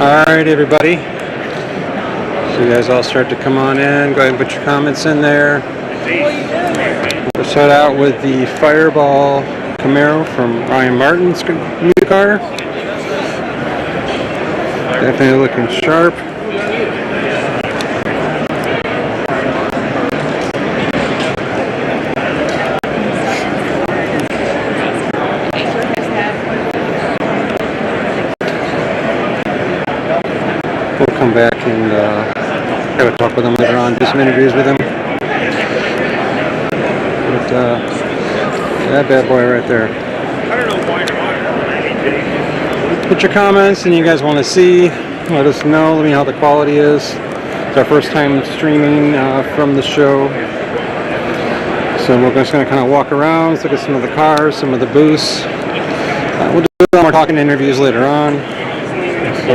Alright, everybody. So you guys all start to come on in. Go ahead and put your comments in there. We'll start out with the Fireball Camaro from Ryan Martin's new car. Definitely looking sharp. We'll come back and have a talk with him later on, do some interviews with him. But that bad boy right there. Put your comments and you guys want to see. Let us know. Let me know how the quality is. It's our first time streaming from the show. So we're just going to kind of walk around, let's look at some of the cars, some of the booths. We'll do some more talking interviews later on. So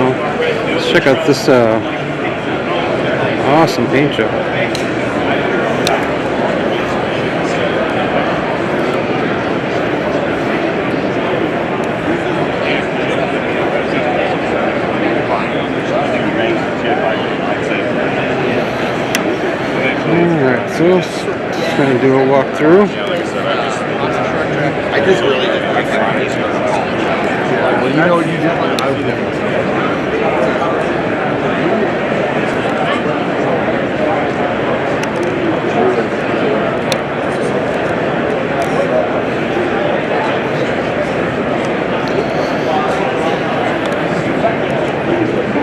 let's check out this awesome paint job. Alright, so just going to do a walkthrough. I just really didn't. Well, you know what you did?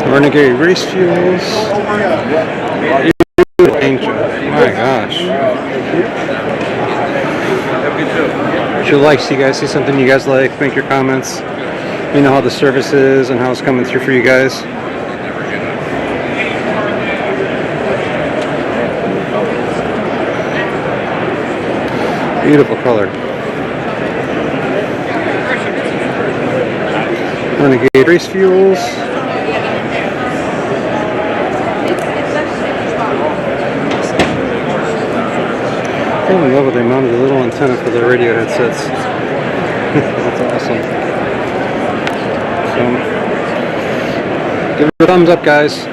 Renegade Race Fuels. My gosh. If you like, so you guys see something you guys like, make your comments. You know how the service is and how it's coming through for you guys. Beautiful color. Renegade Race Fuels. I'm in love with they mounted a little antenna for the radio headsets. That's awesome. So, give it a thumbs up, guys.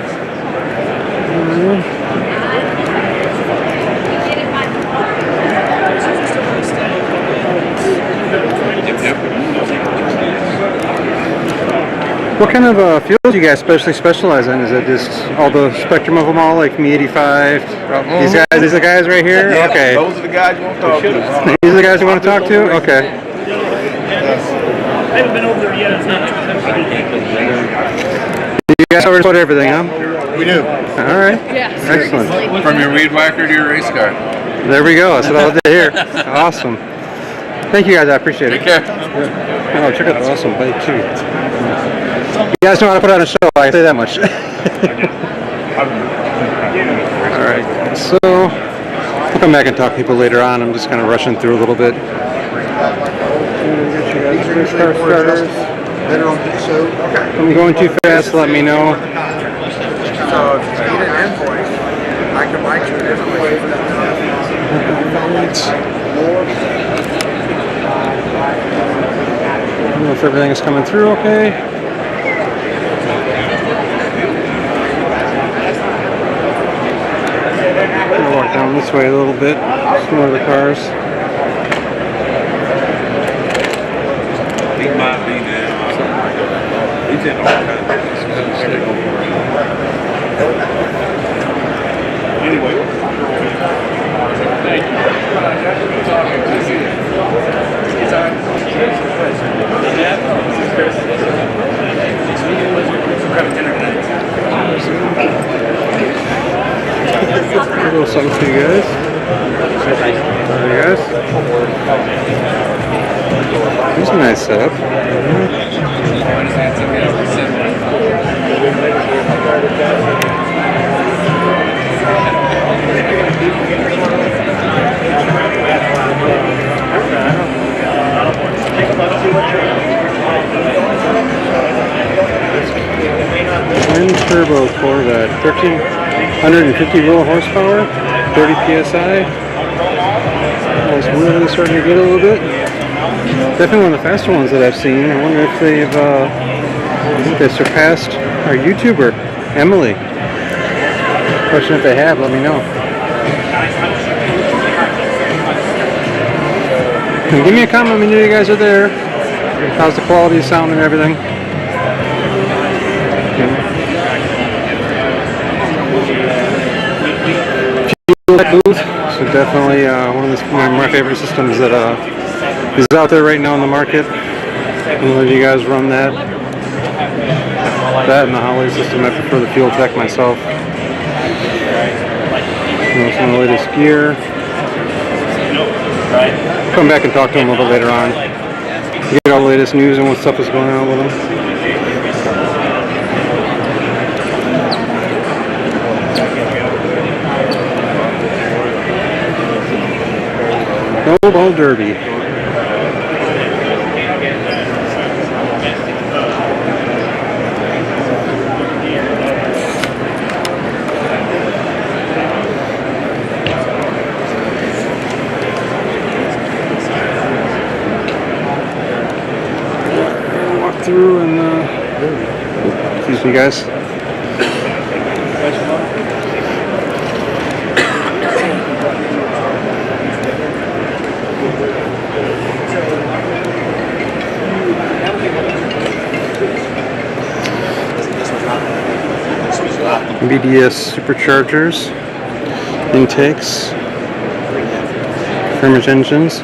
What kind of fuels do you guys specialize in? Is it just all the spectrum of them all, like Me 85? These are the guys right here? Yeah, okay. those are the guys you want to talk to. These are the guys you want to talk to? Okay. I haven't been over there yet. You guys already put everything, huh? We do. All right. Yes. Excellent. From your weed whacker to your race car. There we go. That's what I did here. Awesome. Thank you guys. I appreciate it. Take care. Oh, check out the awesome bike too. You guys know how to put on a show. I can say that much. All right. So we'll come back and talk to people later on. I'm just kind of rushing through a little bit. Car starters. If I'm going too fast, let me know. So if you need an invoice, I can write you an invoice. I don't know if everything is coming through okay. I'm going to walk down this way a little bit. Some more of the cars. He might be now. He's in all kinds of anyway. Thank you. A little something for you guys. There you guys. Here's a nice setup. Twin turbo Corvette, 1,350 raw horsepower, 30 psi. It's really starting to get a little bit. Definitely one of the faster ones that I've seen. I wonder if they've surpassed our YouTuber, Emily. Question if they have, let me know. And give me a comment when you guys are there. How's the quality of sound and everything? Fuel booth. So definitely one of my favorite systems that is out there right now in the market. I don't know if you guys run that. That and the Holly system. I prefer the Fuel Tech myself. Some of the latest gear. Come back and talk to them a little later on. Get all the latest news and what stuff is going on with them. Snowball Derby. Walk through and excuse me, guys. BDS superchargers, intakes, Furnish engines.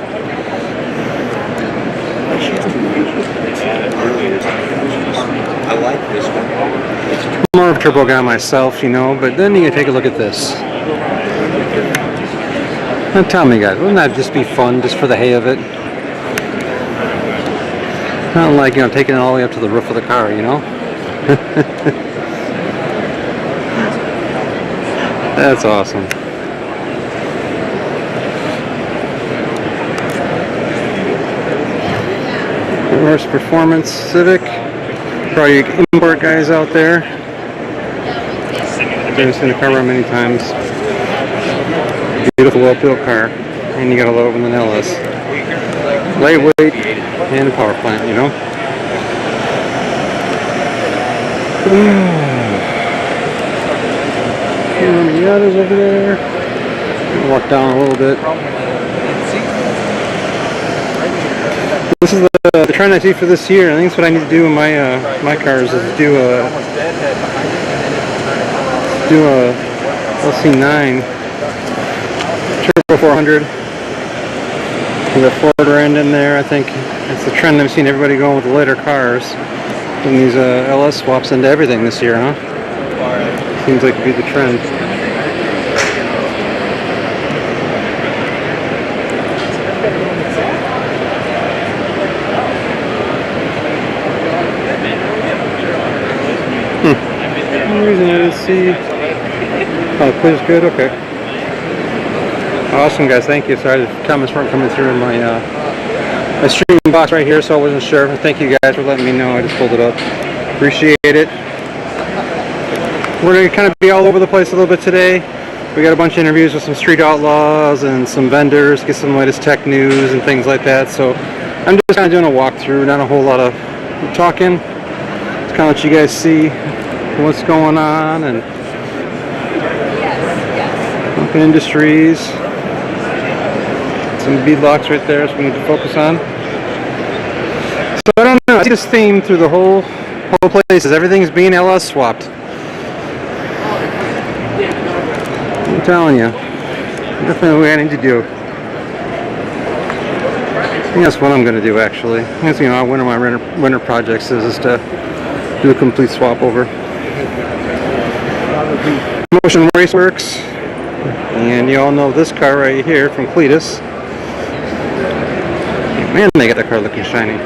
I like this one. I'm more of a turbo guy myself, you know, but then you take a look at this. Now tell me, guys, wouldn't that just be fun just for the hay of it? Not like, you know, taking it all the way up to the roof of the car, you know? That's awesome. Horse Performance Civic. For all you import guys out there. I've seen the car run many times. Beautiful, well-built car. And you got a lower than an LS. Lightweight and a power plant, you know? Miatas over there. Walk down a little bit. This is the trend I see for this year. I think that's what I need to do in my my cars is do a LC9 Turbo 400 with a Ford end in there. I think that's the trend I've seen everybody going with the later cars. And these LS swaps into everything this year, huh? Seems like to be the trend. For some reason I didn't see. Oh, the quiz is good? Okay. Awesome, guys. Thank you. Sorry, the comments weren't coming through in my my streaming box right here, so I wasn't sure. Thank you guys for letting me know. I just pulled it up. Appreciate it. We're going to kind of be all over the place a little bit today. We got a bunch of interviews with some street outlaws and some vendors, get some latest tech news and things like that. So I'm just kind of doing a walkthrough, not a whole lot of talking. Just kind of let you guys see what's going on and Open Industries. Some beadlocks right there, so we need to focus on. So I don't know, I see this theme through the whole place is everything's being LS swapped. I'm telling you, definitely what I need to do. I think that's what I'm going to do actually. That's, you know, one of my winter projects is to do a complete swap over. Motion Raceworks, and you all know this car right here from Cletus. Man, they got that car looking shiny.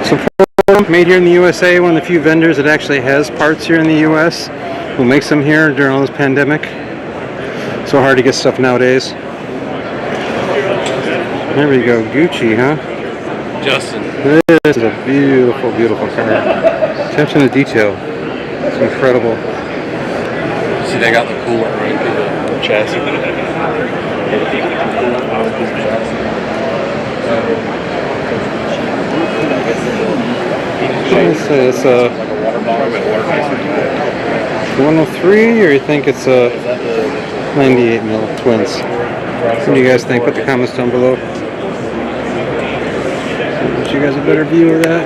So made here in the USA, one of the few vendors that actually has parts here in the US, who makes them here during all this pandemic. So hard to get stuff nowadays. There we go, Gucci, huh? Justin. This is a beautiful, beautiful car. Attention to detail. It's incredible. See, they got the cooler right through the chassis. It's a 103, or you think it's a 98 mil twins? What do you guys think? Put the comments down below. Give you guys a better view of that.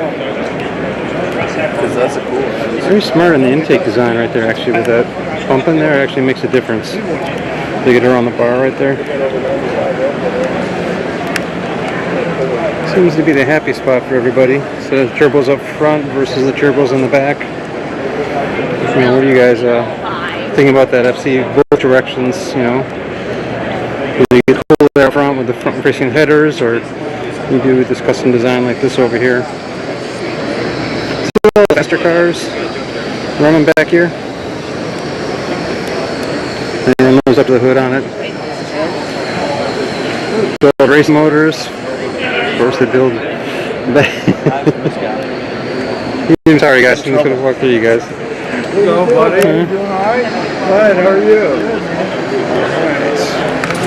Because that's a cool. Very smart in the intake design right there, actually, with that bump in there. It actually makes a difference. They get around the bar right there. Seems to be the happy spot for everybody. So the turbos up front versus the turbos in the back. You know, what do you guys think about that? FC both directions, you know? Do you get cool there up front with the front facing headers, or you do this custom design like this over here? See all the faster cars running back here? And nose up to the hood on it. So race motors. Of course, they build. I'm sorry, guys. I'm just gonna walk through you guys. Hello, buddy. You doing all right? Fine. How are you?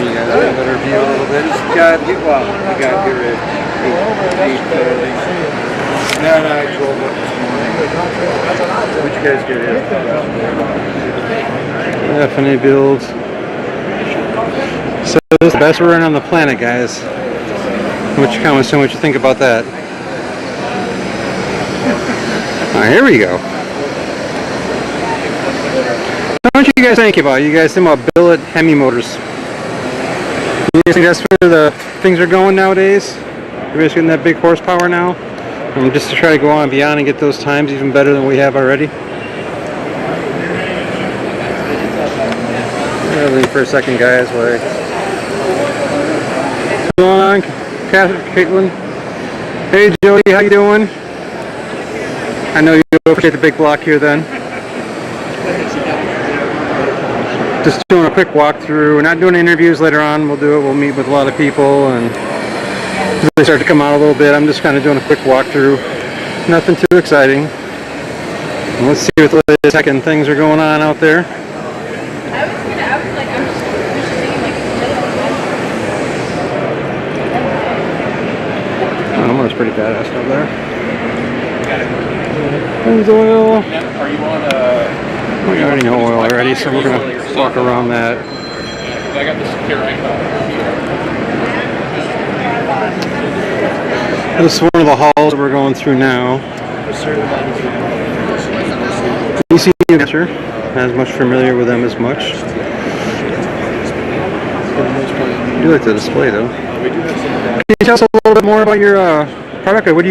You guys have a better view a little bit. We got here at 8:30. No, I drove up this morning. What'd you guys get here? Definitely builds. So this is the best run on the planet, guys. What's your comments on what you think about that? Alright, here we go. What you guys think about? You guys think about billet Hemi motors? You guys think that's where the things are going nowadays? Everybody's getting that big horsepower now? Just to try to go on beyond and get those times even better than we have already. Wait for a second, guys. Wait. Come on, Caitlin. Hey, Joey, how you doing? I know you appreciate the big block here then. Just doing a quick walkthrough. We're not doing interviews later on. We'll do it. We'll meet with a lot of people, and as they start to come out a little bit, I'm just kind of doing a quick walkthrough. Nothing too exciting. And let's see what the second things are going on out there. It's pretty badass up there. There's oil. Are you on We already know oil already, so we're gonna walk around that. I got the security. This is one of the halls that we're going through now. ECU answer. Not as much familiar with them as much. I do like the display though. Can you tell us a little bit more about your product? What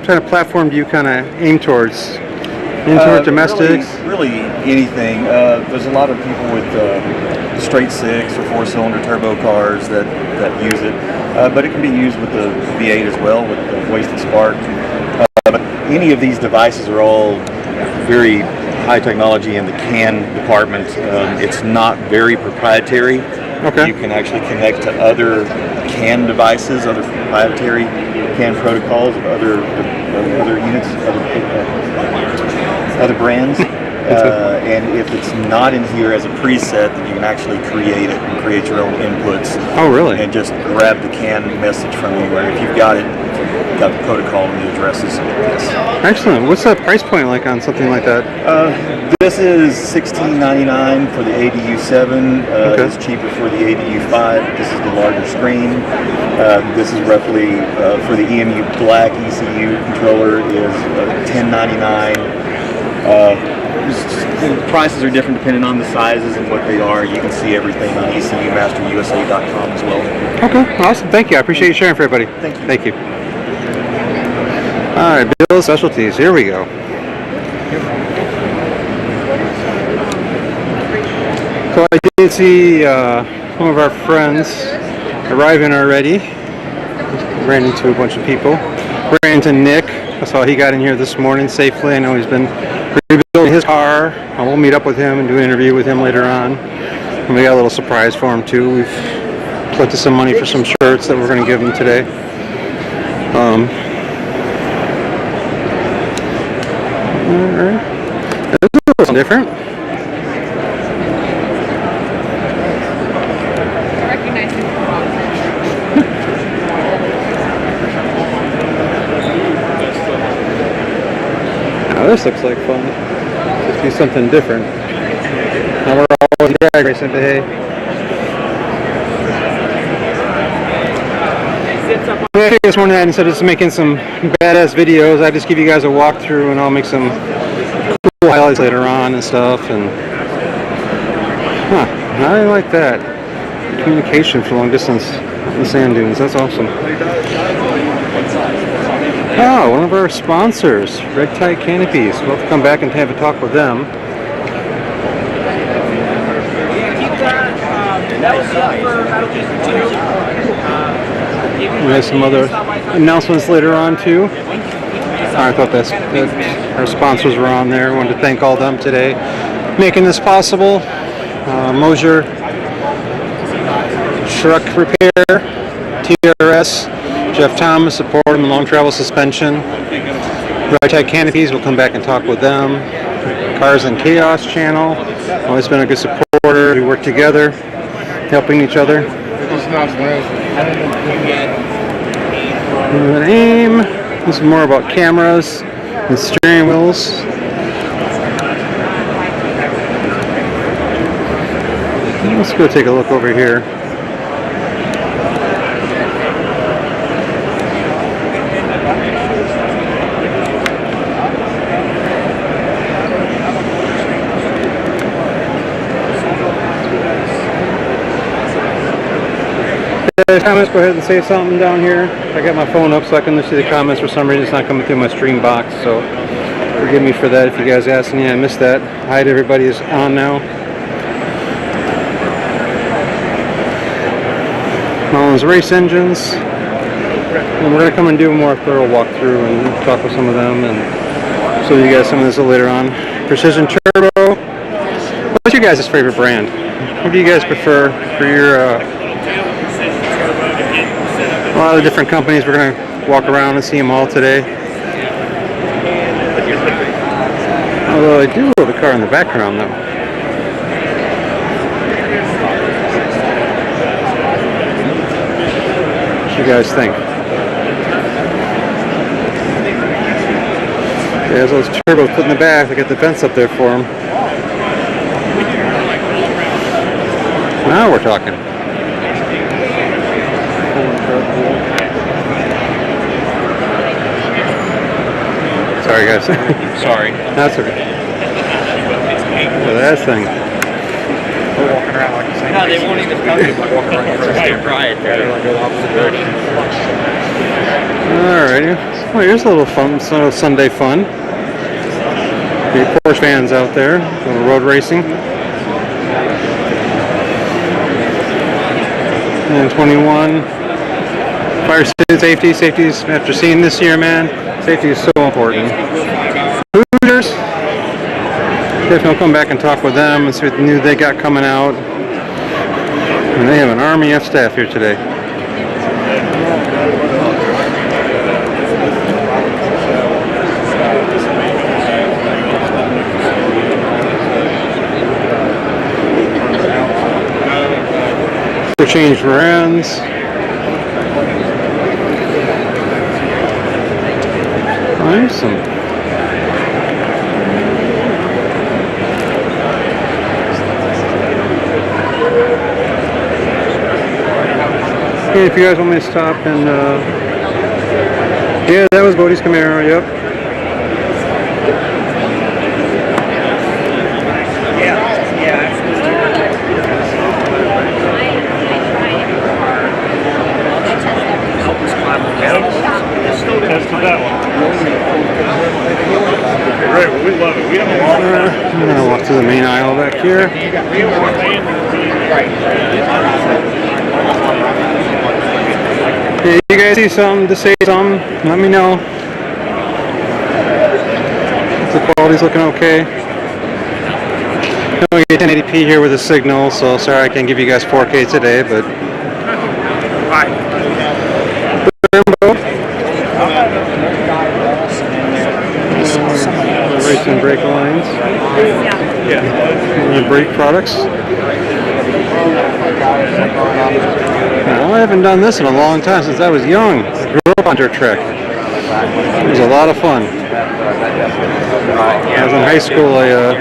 kind of platform do you kind of aim towards? Aim towards domestics? Really anything. There's a lot of people with straight six or 4-cylinder turbo cars that use it, but it can be used with the V8 as well, with the wasted spark. But any of these devices are all very high technology in the CAN department. It's not very proprietary. Okay. You can actually connect to other CAN devices, other proprietary CAN protocols of other units, other brands. And if it's not in here as a preset, then you can actually create it and create your own inputs. Oh, really? And just grab the CAN message from anywhere. If you've got it, you've got the protocol and the addresses. Yes. Excellent. What's the price point like on something like that? This is $16.99 for the ADU7. Okay. It's cheaper for the ADU5. This is the larger screen. This is roughly for the EMU Black ECU controller is $10.99. The prices are different depending on the sizes and what they are. You can see everything on ECUmasterusa.com as well. Okay, awesome. Thank you. I appreciate you sharing for everybody. Thank you. Thank you. All right, Bill Specialties. Here we go. So I did see some of our friends arriving already. Ran into a bunch of people. Ran into Nick. I saw he got in here this morning safely. I know he's been rebuilding his car. We'll meet up with him and do an interview with him later on. And we got a little surprise for him too. We've collected some money for some shirts that we're going to give him today. Alright. This is different. Oh, this looks like fun. Let's do something different. Now we're all drag racing today. I figured one night instead of just making some badass videos, I just give you guys a walkthrough and I'll make some cool highlights later on and stuff. And I like that. Communication for long distance in the sand dunes. That's awesome. Oh, one of our sponsors, Red Tide Canopies. We'll have to come back and have a talk with them. We have some other announcements later on too. I thought that our sponsors were on there. I wanted to thank all of them today, making this possible. Mosier Truck Repair, TRS, Jeff Thomas, support him in long travel suspension. Red Tide Canopies, we'll come back and talk with them. Cars and Chaos channel, always been a good supporter. We work together, helping each other. And AIM, this is more about cameras and steering wheels. Let's go take a look over here. Comments, go ahead and say something down here. I got my phone up so I can see the comments. For some reason it's not coming through my stream box, so forgive me for that if you guys asked me. I missed that. Hi to everybody is on now. Mullins Race Engines. And we're going to come and do a more thorough walkthrough and talk with some of them and show you guys some of this later on. Precision Turbo. What's your guys' favorite brand? What do you guys prefer for your a lot of different companies? We're going to walk around and see them all today. Although I do love the car in the background though. What do you guys think? There's those turbos put in the back. I got the vents up there for them. Now we're talking. Sorry guys. Sorry. That's okay. Look at that thing. We're walking around like the same. No, they won't even tell you about walking around first. They're proprietary. Go the opposite direction. Alrighty. Well, here's a little fun, little Sunday fun. The Porsche fans out there, little road racing. And 21. Fire safety. Safety's, after seeing this year, man, safety is so important. Hooters. Definitely will come back and talk with them and see what new they got coming out. And they have an army of staff here today. To change rear ends. Awesome. Hey, if you guys want me to stop and yeah, that was Bodie's Camaro, yep. Tested that one. Great, well, we love it. We have a lot of I'm gonna walk through the main aisle back here. Hey, you guys see something to say something? Let me know. The quality's looking okay. I'm going to get 1080p here with a signal, so sorry I can't give you guys 4K today, but. Racing brake lines. Yeah. Brake products. Now, I haven't done this in a long time, since I was young. I grew up on dirt track. It was a lot of fun. When I was in high school, a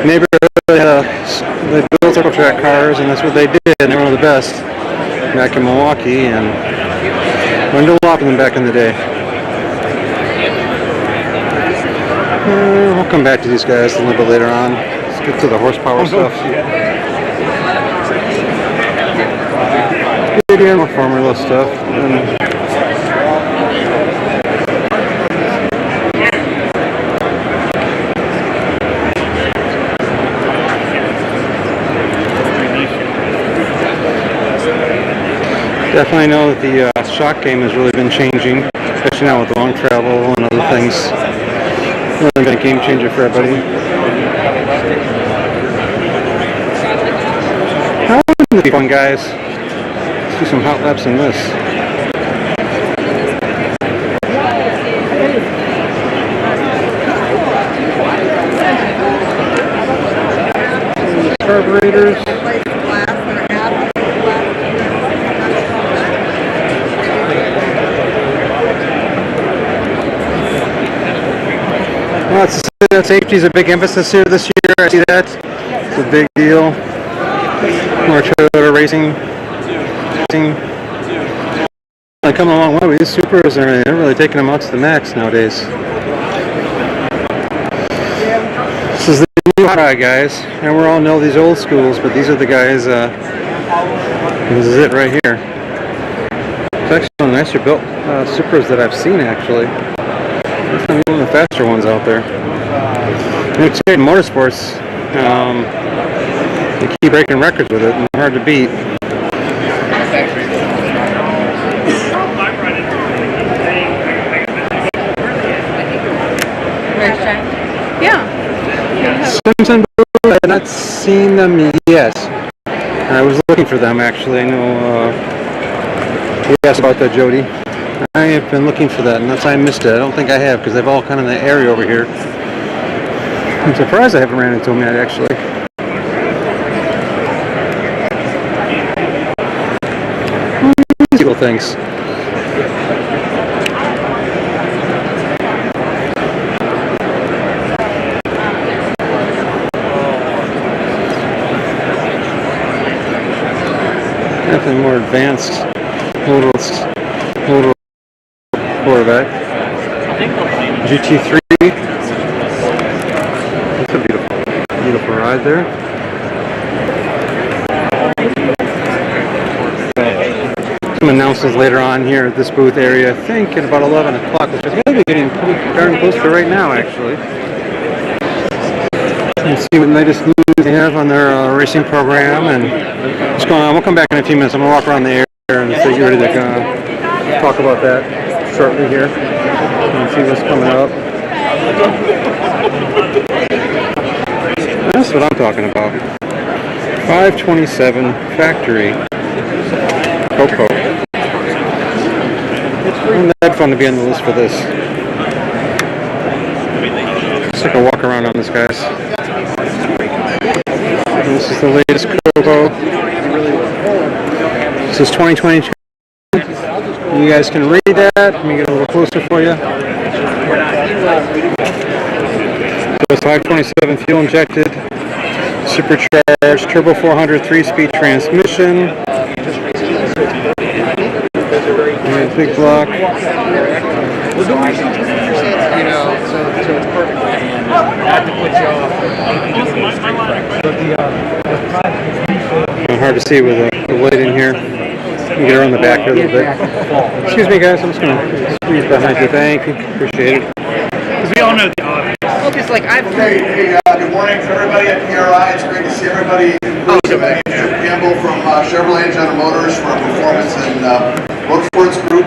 neighborhood they built circle track cars, and that's what they did. And they were one of the best back in Milwaukee, and learned a lot from them back in the day. We'll come back to these guys a little bit later on. Let's get to the horsepower stuff. Maybe more formula stuff. Definitely know that the shock game has really been changing, especially now with long travel and other things. Really been a game changer for everybody. How would be fun, guys? Let's do some hot laps in this. Carburetors. Well, safety is a big emphasis here this year. I see that. It's a big deal. More Toyota racing. They're coming a long way with these Supras and everything. They're really taking them out to the max nowadays. This is the new hot rod, guys. And we all know these old schools, but these are the guys. This is it right here. It's actually one of the nicer built Supras that I've seen, actually. One of the faster ones out there. It's great Motorsports. They keep breaking records with it, and they're hard to beat. Yeah. Simpson, I have not seen them yet. I was looking for them, actually. I know you asked about that, Jody. I have been looking for that, and that's why I missed it. I don't think I have, because they've all kind of in the area over here. I'm surprised I haven't ran into them yet, actually. Little things. Definitely more advanced, little Corvette. GT3. That's a beautiful ride there. Some announcements later on here at this booth area, I think at about 11 o'clock, which is going to be getting pretty darn close to right now, actually. Let's see what latest news they have on their racing program and what's going on. We'll come back in a few minutes. I'm going to walk around the area and get ready to talk about that shortly here and see what's coming up. That's what I'm talking about. 527 factory. Coco. Isn't that fun to be on the list for this? Let's take a walk around on this, guys. This is the latest Coco. This is 2022. You guys can read that. Let me get a little closer for you. So it's 527 fuel injected, supercharged, turbo 400 3-speed transmission. And big block. You know, so it's perfect. Not to put you off. Hard to see with the light in here. You get her on the back here a little bit. Excuse me, guys. I'm just going to squeeze behind you. Thank you. Appreciate it. Because we all know the audience. Well, just like I've Hey, good morning to everybody at PRI. It's great to see everybody. My name is Chip Campbell from Chevrolet and General Motors from our Performance and Motorsports group.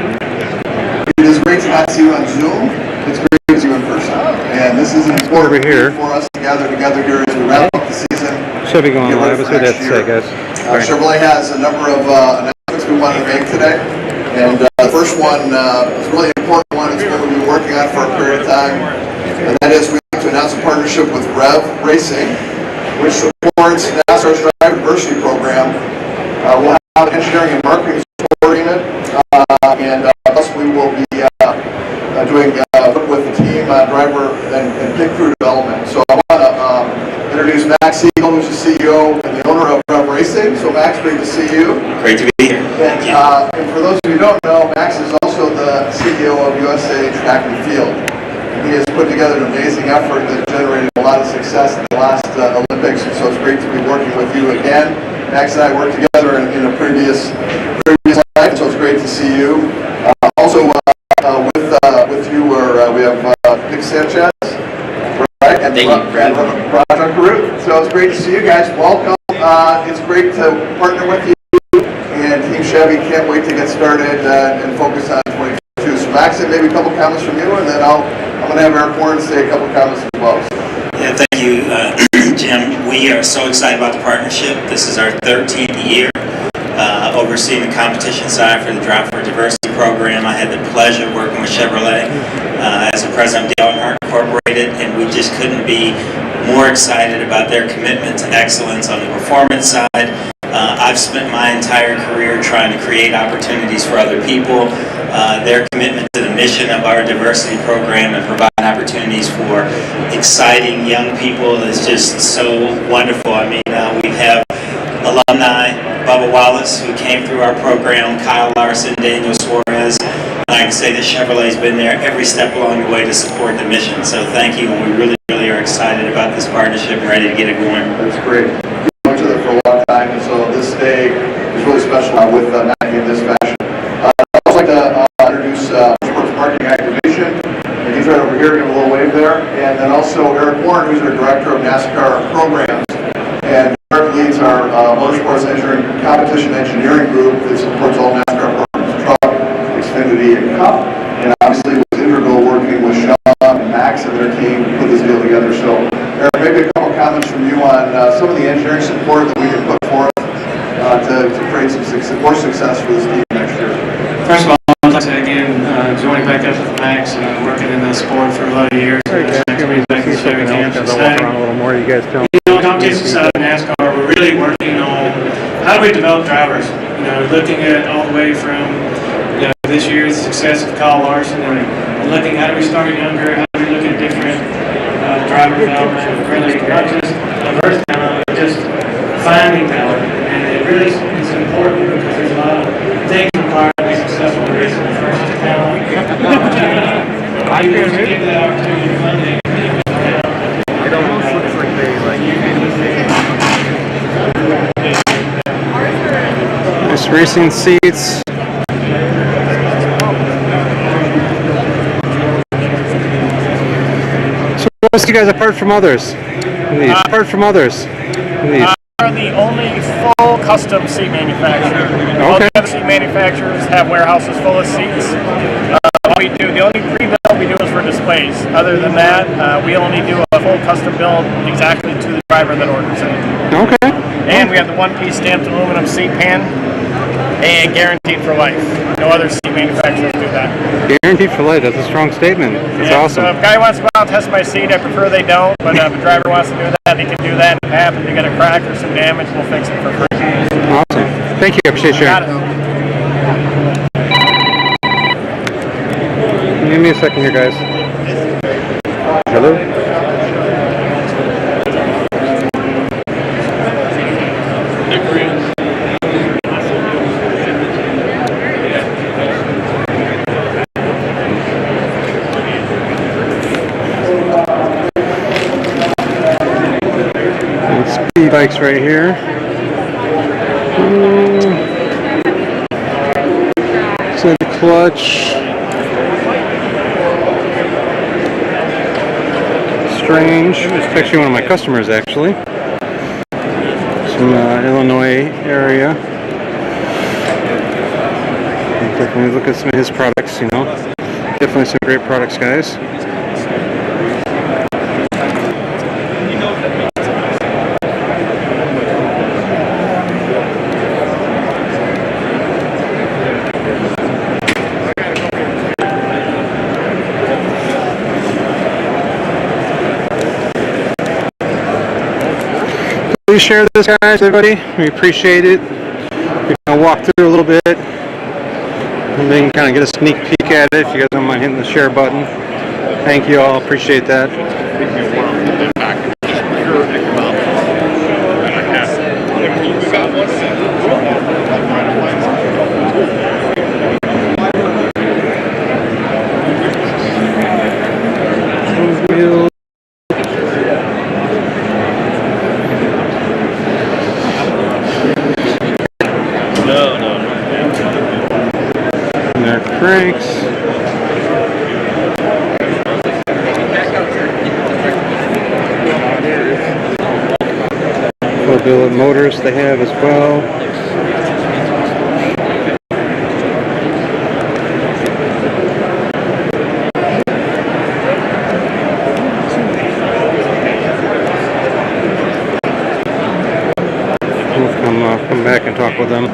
It is great to not see you on Zoom. It's great to see you in person. And this is an important here for us to gather together here as we wrap up the season. Should be going live. That's what I have to say, guys. Chevrolet has a number of announcements we wanted to make today. And the first one is a really important one. It's one we've been working on for a period of time. And that is we have to announce a partnership with Rev Racing, which supports NASCAR's Drive Diversity Program. We'll have an engineering and marketing support unit, and plus we will be and think through development. So I want to introduce Max Siegel, who's the CEO and the owner of Rev Racing. So Max, great to see you. Great to be here. And for those of you who don't know, Max is also the CEO of USA Track and Field. He has put together an amazing effort that generated a lot of success in the last Olympics, and so it's great to be working with you again. Max and I worked together in a previous life, so it's great to see you. Also with you, we have Nick Sanchez, right? And Raja Karut. So it's great to see you guys. Welcome. It's great to partner with you. And Team Chevy can't wait to get started and focus on 2022. So Max, maybe a couple comments from you, and then I'm going to have Eric Warren say a couple comments as well. Yeah, thank you, Jim. We are so excited about the partnership. This is our 13th year overseeing the competition side for the Drive for Diversity program. I had the pleasure of working with Chevrolet as the president of Dale Earnhardt Incorporated, and we just couldn't be more excited about their commitment to excellence on the performance side. I've spent my entire career trying to create opportunities for other people. Their commitment to the mission of our diversity program and provide opportunities for exciting young people is just so wonderful. I mean, we have alumni, Bubba Wallace, who came through our program, Kyle Larson, Daniel Suarez. I can say that Chevrolet's been there every step along the way to support the mission. So thank you, and we really are excited about this partnership and ready to get it going. That's great. We've known each other for a long time, and so this day is really special with Matthew in this fashion. I'd also like to introduce Motorsports Marketing Activation, and he's right over here, give a little wave there. And then also Eric Warren, who's our Director of NASCAR Programs. And Eric leads our Motorsports Engineering Competition Engineering Group that supports all NASCAR programs, Truck, Xfinity, and Cup. And obviously was integral working with Sean and Max and their team to put this deal together. So Eric, maybe a couple comments from you on some of the engineering support that we can put forth to create some more success for this team next year. First of all, I'd like to again join back up with Max and working in the sport for a lot of years. Back in Chevy Camps. Walk around a little more. You guys tell me. You know, competition side of NASCAR, we're really working on how do we develop drivers. You know, looking at all the way from this year's success of Kyle Larson and looking how do we start younger, how do we look at different driver development, really not just diverse talent, but just finding talent. And it really is important because there's a lot of things required to be successful in racing. The first is talent, opportunity. I give that opportunity Monday. It almost looks like they nice racing seats. So what sets you guys apart from others? Apart from others? We're the only full custom seat manufacturer. All the other seat manufacturers have warehouses full of seats. The only pre-build we do is for displays. Other than that, we only do a full custom build exactly to the driver that orders it. Okay. And we have the one-piece stamped aluminum seat pan and guaranteed for life. No other seat manufacturers do that. Guaranteed for life. That's a strong statement. That's awesome. So if a guy wants to go out and test my seat, I prefer they don't. But if a driver wants to do that, he can do that. If it happens to get a crack or some damage, we'll fix it for free. Awesome. Thank you. I appreciate you. Got it. Give me a second here, guys. Hello? Speed bikes right here. So the clutch. Strange. It's actually one of my customers, actually. Some Illinois area. Definitely look at some of his products, you know. Definitely some great products, guys. Please share this, guys, everybody. We appreciate it. We're going to walk through a little bit and then kind of get a sneak peek at it if you guys don't mind hitting the share button. Thank you all. Appreciate that. take me a while to get back into just pure economics. And I have. We got one set Wheel. And their cranks. Billet motors they have as well. We'll come back and talk with them.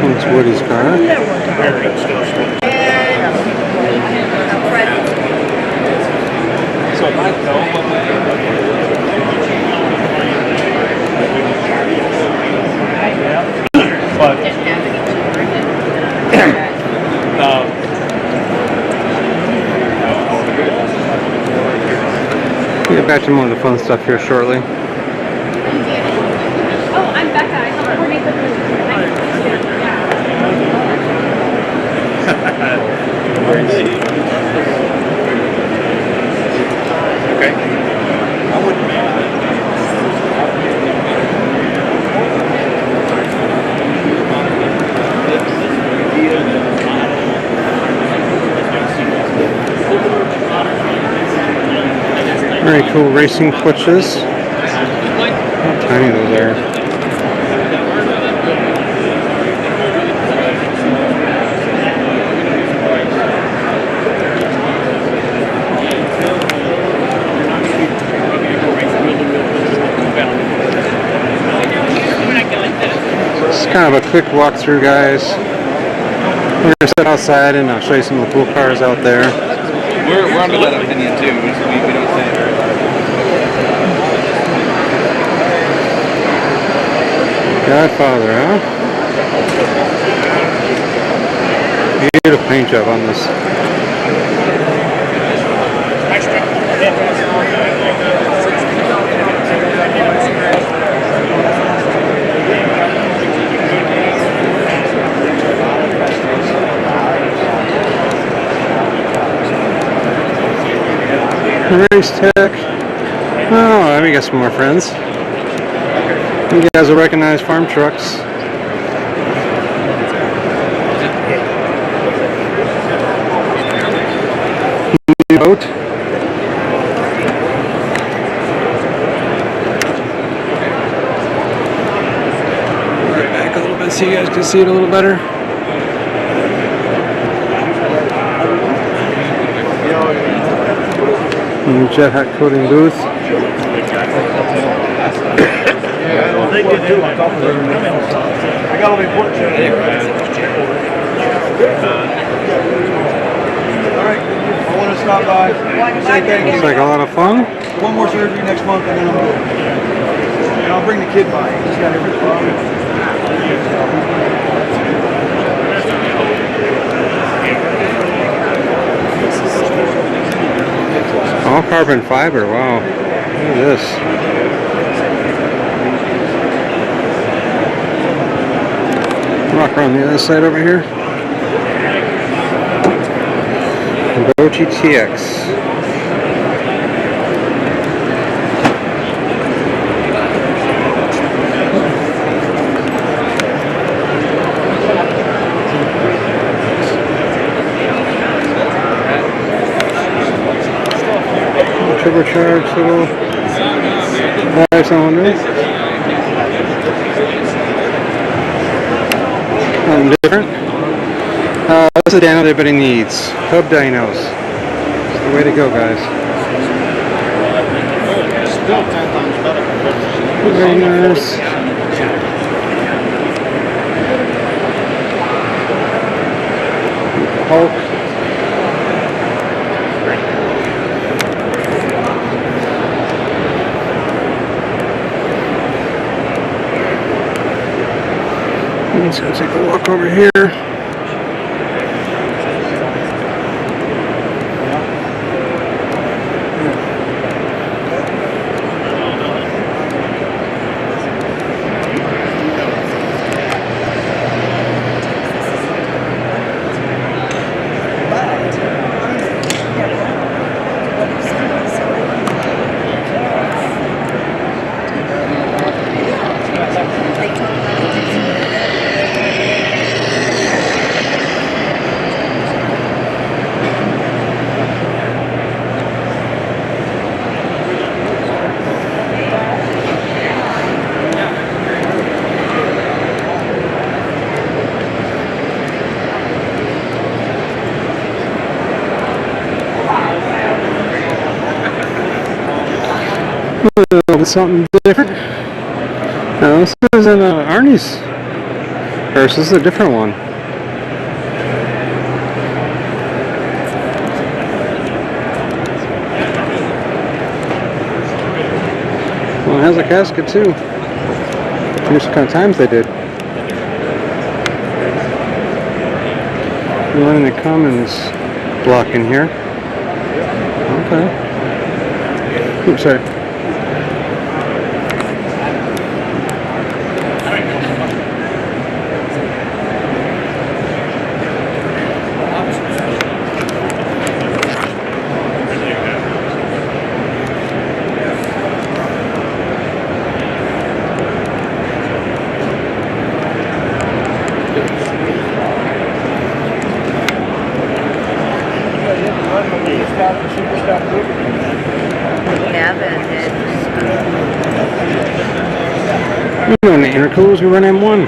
That's Woody's car. We'll get back to more of the fun stuff here shortly. Oh, I'm Becca. I help coordinate the food. Okay. I wouldn't Very cool racing clutches. How tiny those are. Just kind of a quick walkthrough, guys. We're gonna sit outside and I'll show you some of the cool cars out there. We're under that opinion too. We don't say it very loud. Godfather, huh? Beautiful paint job on this. Race Tech. Oh, we got some more friends. You guys will recognize farm trucks. New boat. Right back a little bit so you guys can see it a little better. And the jet hat coating booth. I got all the important shit. Alright, I want to stop by, say thank you. Looks like a lot of fun. One more surgery next month and then I'm good. And I'll bring the kid by. He's got everything. All carbon fiber, wow. Look at this. Walk around the other side over here. Go GTX. Turbocharged little five cylinder. Something different. That's a dyno everybody needs. Hub dynos. It's the way to go, guys. Very nice. Hulk. Let's go take a walk over here. Something different. No, this isn't Arnie's purse. This is a different one. Well, it has a casket too. Here's the kind of times they did. We're running the Commons block in here. Okay. Oops, sorry. We're on the intercoolers, we run M1.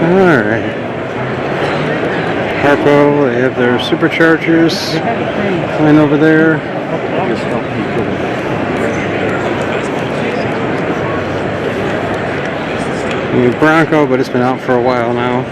Alright. Harpo, they have their superchargers line over there. The Bronco, but it's been out for a while now.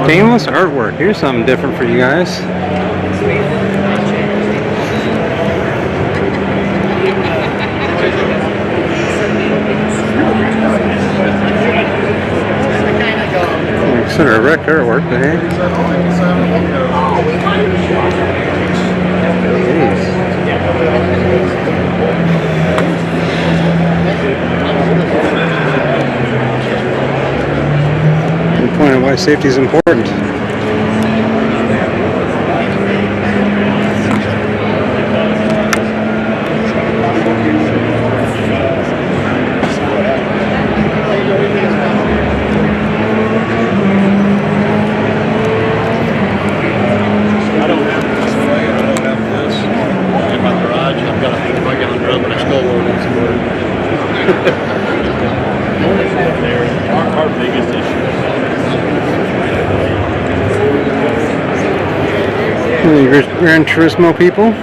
Stainless artwork. Here's something different for you guys. Consider a wrecked artwork, but hey. Good point on why safety is important. Our biggest issue. Gran Turismo people.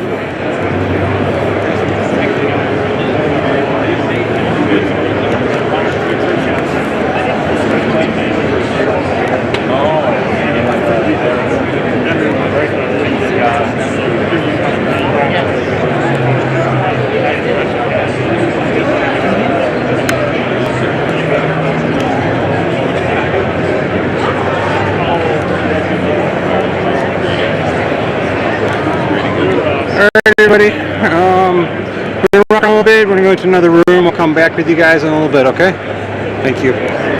Alright, everybody. We're going to rock on a little bit. We're going to go into another room. We'll come back with you guys in a little bit, okay? Thank you.